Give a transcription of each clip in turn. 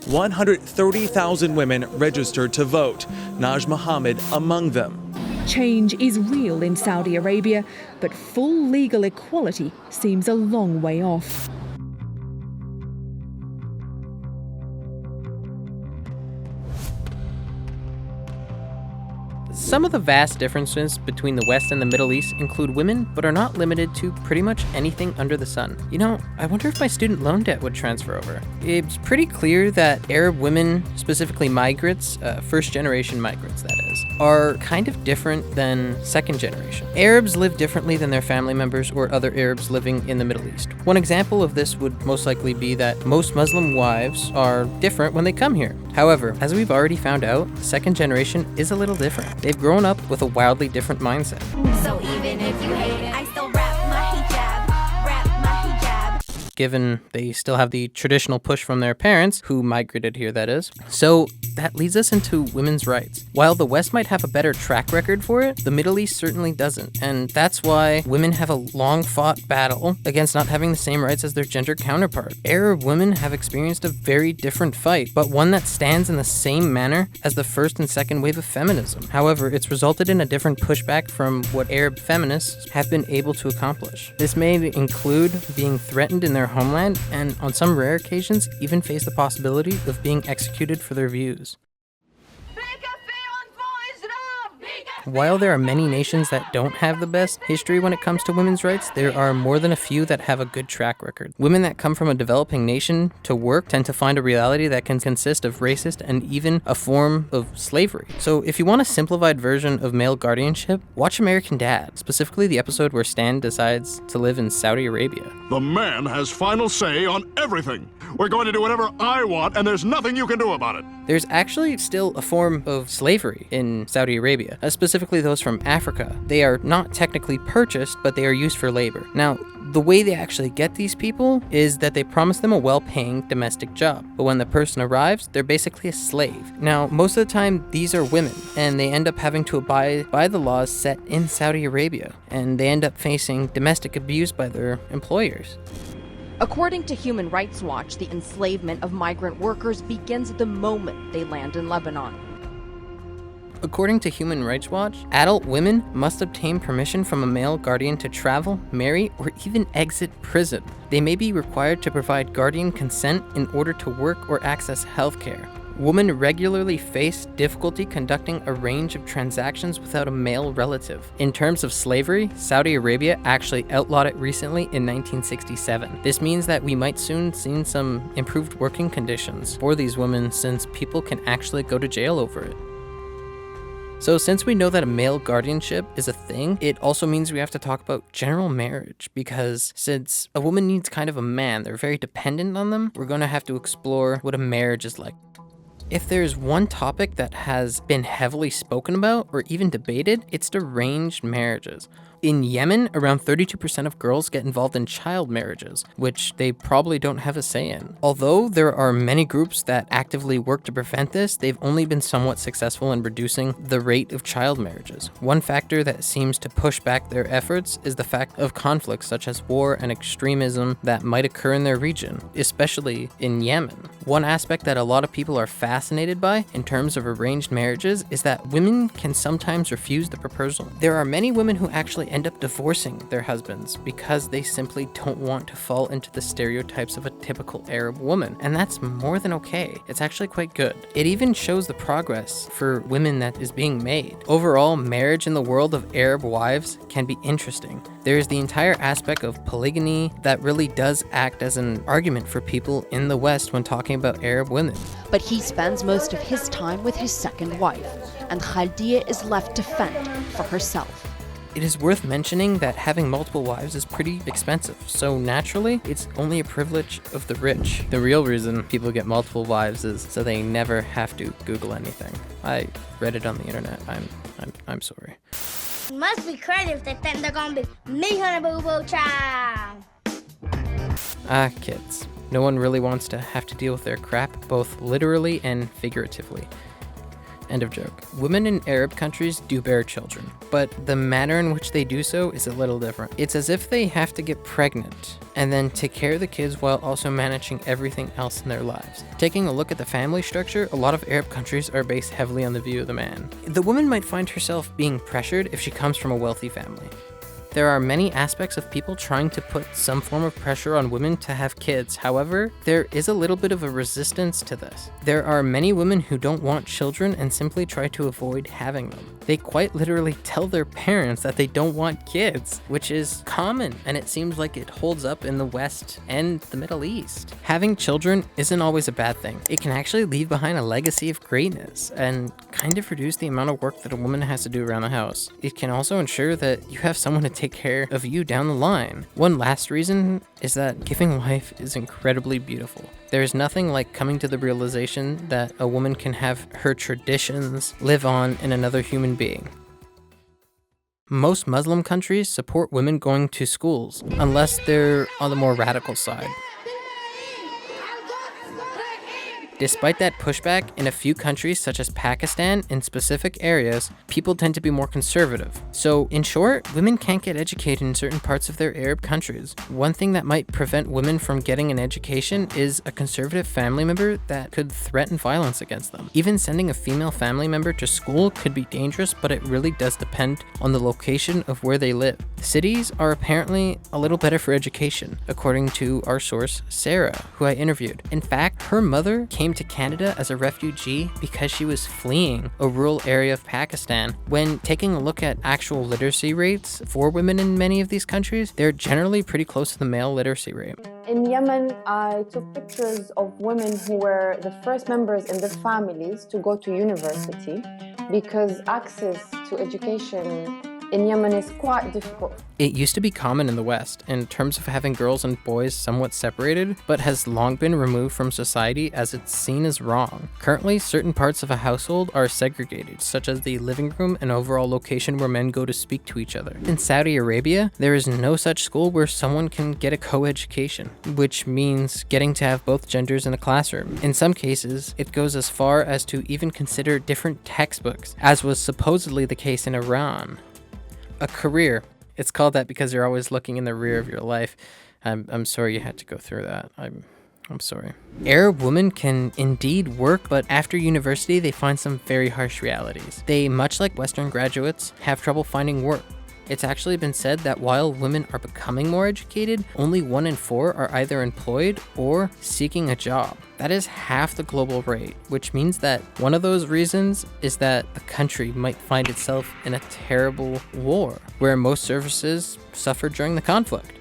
130,000 women registered to vote, Naj Mohammed among them. Change is real in Saudi Arabia, but full legal equality seems a long way off. Some of the vast differences between the West and the Middle East include women, but are not limited to pretty much anything under the sun. You know, I wonder if my student loan debt would transfer over. It's pretty clear that Arab women, specifically migrants, first-generation migrants that is, are kind of different than second generation. Arabs live differently than their family members or other Arabs living in the Middle East. One example of this would most likely be that most Muslim wives are different when they come here. However, as we've already found out, second generation is a little different. They've grown up with a wildly different mindset. So even if you hate it, I still rap my hijab. Given they still have the traditional push from their parents, who migrated here that is. So that leads us into women's rights. While the West might have a better track record for it, the Middle East certainly doesn't. And that's why women have a long-fought battle against not having the same rights as their gender counterpart. Arab women have experienced a very different fight, but one that stands in the same manner as the first and second wave of feminism. However, it's resulted in a different pushback from what Arab feminists have been able to accomplish. This may include being threatened in their homeland, and on some rare occasions, even face the possibility of being executed for their views. While there are many nations that don't have the best history when it comes to women's rights, there are more than a few that have a good track record. Women that come from a developing nation to work tend to find a reality that can consist of racist and even a form of slavery. So if you want a simplified version of male guardianship, watch American Dad, specifically the episode where Stan decides to live in Saudi Arabia. The man has final say on everything. We're going to do whatever I want, and there's nothing you can do about it. There's actually still a form of slavery in Saudi Arabia, specifically those from Africa. They are not technically purchased, but they are used for labor. Now, the way they actually get these people is that they promise them a well-paying domestic job. But when the person arrives, they're basically a slave. Now, most of the time, these are women, and they end up having to abide by the laws set in Saudi Arabia, and they end up facing domestic abuse by their employers. According to Human Rights Watch, the enslavement of migrant workers begins the moment they land in Lebanon. According to Human Rights Watch, adult women must obtain permission from a male guardian to travel, marry, or even exit prison. They may be required to provide guardian consent in order to work or access healthcare. Women regularly face difficulty conducting a range of transactions without a male relative. In terms of slavery, Saudi Arabia actually outlawed it recently in 1967. This means that we might soon see some improved working conditions for these women since people can actually go to jail over it. So since we know that a male guardianship is a thing, it also means we have to talk about general marriage, because since a woman needs kind of a man, they're very dependent on them, we're going to have to explore what a marriage is like. If there's one topic that has been heavily spoken about or even debated, it's arranged marriages. In Yemen, around 32% of girls get involved in child marriages, which they probably don't have a say in. Although there are many groups that actively work to prevent this, they've only been somewhat successful in reducing the rate of child marriages. One factor that seems to push back their efforts is the fact of conflicts such as war and extremism that might occur in their region, especially in Yemen. One aspect that a lot of people are fascinated by in terms of arranged marriages is that women can sometimes refuse the proposal. There are many women who actually end up divorcing their husbands because they simply don't want to fall into the stereotypes of a typical Arab woman, and that's more than okay. It's actually quite good. It even shows the progress for women that is being made. Overall, marriage in the world of Arab wives can be interesting. There is the entire aspect of polygamy that really does act as an argument for people in the West when talking about Arab women. But he spends most of his time with his second wife, and Khaldia is left to fend for herself. It is worth mentioning that having multiple wives is pretty expensive, so naturally, it's only a privilege of the rich. The real reason people get multiple wives is so they never have to Google anything. I read it on the internet. I'm sorry. Must be crazy if they think they're gonna be me on a boo-boo child. Ah, kids. No one really wants to have to deal with their crap, both literally and figuratively. End of joke. Women in Arab countries do bear children, but the manner in which they do so is a little different. It's as if they have to get pregnant and then take care of the kids while also managing everything else in their lives. Taking a look at the family structure, a lot of Arab countries are based heavily on the view of the man. The woman might find herself being pressured if she comes from a wealthy family. There are many aspects of people trying to put some form of pressure on women to have kids. However, there is a little bit of a resistance to this. There are many women who don't want children and simply try to avoid having them. They quite literally tell their parents that they don't want kids, which is common, and it seems like it holds up in the West and the Middle East. Having children isn't always a bad thing. It can actually leave behind a legacy of greatness and kind of reduce the amount of work that a woman has to do around the house. It can also ensure that you have someone to take care of you down the line. One last reason is that giving life is incredibly beautiful. There's nothing like coming to the realization that a woman can have her traditions live on in another human being. Most Muslim countries support women going to schools, unless they're on the more radical side. Despite that pushback, in a few countries such as Pakistan, in specific areas, people tend to be more conservative. So, in short, women can't get educated in certain parts of their Arab countries. One thing that might prevent women from getting an education is a conservative family member that could threaten violence against them. Even sending a female family member to school could be dangerous, but it really does depend on the location of where they live. Cities are apparently a little better for education, according to our source, Sarah, who I interviewed. In fact, her mother came to Canada as a refugee because she was fleeing a rural area of Pakistan. When taking a look at actual literacy rates for women in many of these countries, they're generally pretty close to the male literacy rate. In Yemen, I took pictures of women who were the first members in their families to go to university because access to education in Yemen is quite difficult. It used to be common in the West in terms of having girls and boys somewhat separated, but has long been removed from society as it's seen as wrong. Currently, certain parts of a household are segregated, such as the living room and overall location where men go to speak to each other. In Saudi Arabia, there is no such school where someone can get a co-education, which means getting to have both genders in a classroom. In some cases, it goes as far as to even consider different textbooks, as was supposedly the case in Iran. A career. It's called that because you're always looking in the rear of your life. I'm sorry you had to go through that. I'm sorry. Arab women can indeed work, but after university, they find some very harsh realities. They, much like Western graduates, have trouble finding work. It's actually been said that while women are becoming more educated, only 1 in 4 are either employed or seeking a job. That is half the global rate, which means that one of those reasons is that a country might find itself in a terrible war, where most services suffered during the conflict.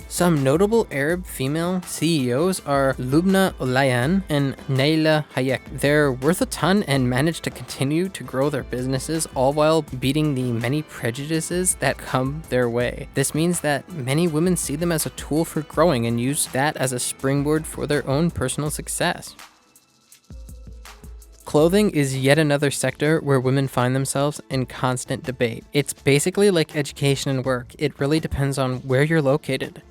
Some notable Arab female CEOs are Lubna Olayan and Naila Hayek. They're worth a ton and manage to continue to grow their businesses, all while beating the many prejudices that come their way. This means that many women see them as a tool for growing and use that as a springboard for their own personal success. Clothing is yet another sector where women find themselves in constant debate. It's basically like education and work. It really depends on where you're located.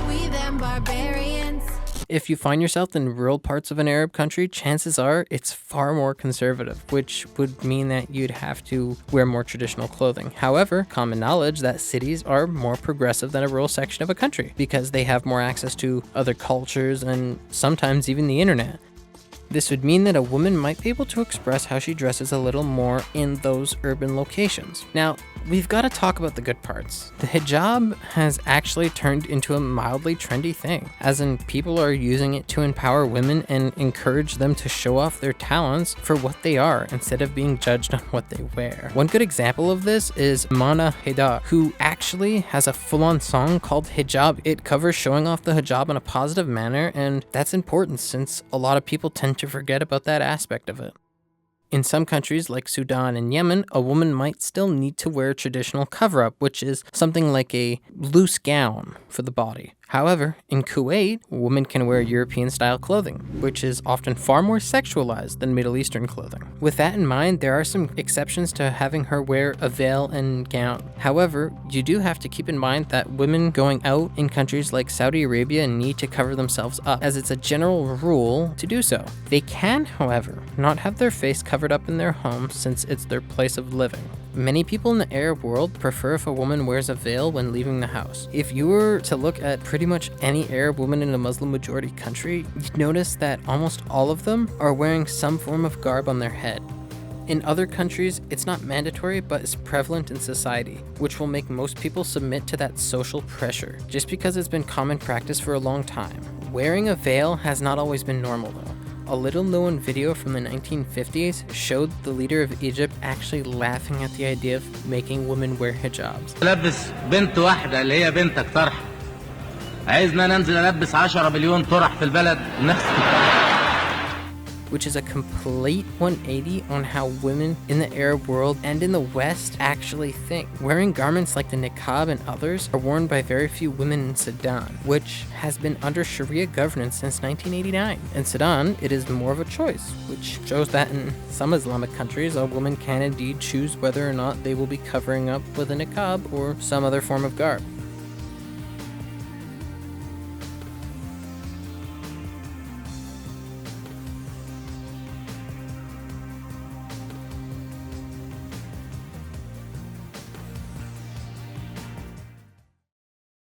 We them barbarians. If you find yourself in rural parts of an Arab country, chances are it's far more conservative, which would mean that you'd have to wear more traditional clothing. However, common knowledge that cities are more progressive than a rural section of a country because they have more access to other cultures and sometimes even the internet. This would mean that a woman might be able to express how she dresses a little more in those urban locations. Now, we've got to talk about the good parts. The hijab has actually turned into a mildly trendy thing, as in people are using it to empower women and encourage them to show off their talents for what they are instead of being judged on what they wear. One good example of this is Mana Haidar, who actually has a full-on song called Hijab. It covers showing off the hijab in a positive manner, and that's important since a lot of people tend to forget about that aspect of it. In some countries like Sudan and Yemen, a woman might still need to wear a traditional cover-up, which is something like a loose gown for the body. However, in Kuwait, women can wear European-style clothing, which is often far more sexualized than Middle Eastern clothing. With that in mind, there are some exceptions to having her wear a veil and gown. However, you do have to keep in mind that women going out in countries like Saudi Arabia need to cover themselves up, as it's a general rule to do so. They can, however, not have their face covered up in their home since it's their place of living. Many people in the Arab world prefer if a woman wears a veil when leaving the house. If you were to look at pretty much any Arab woman in a Muslim majority country, you'd notice that almost all of them are wearing some form of garb on their head. In other countries, it's not mandatory, but is prevalent in society, which will make most people submit to that social pressure, just because it's been common practice for a long time. Wearing a veil has not always been normal though. A little-known video from the 1950s showed the leader of Egypt actually laughing at the idea of making women wear hijabs. لبس بنت واحدة اللي هي بنتك طرح. عايزنا ننزل ألبس 10 مليون طرح في البلد نفس. Which is a complete 180 on how women in the Arab world and in the West actually think. Wearing garments like the niqab and others are worn by very few women in Sudan, which has been under Sharia governance since 1989. In Sudan, it is more of a choice, which shows that in some Islamic countries, a woman can indeed choose whether or not they will be covering up with a niqab or some other form of garb.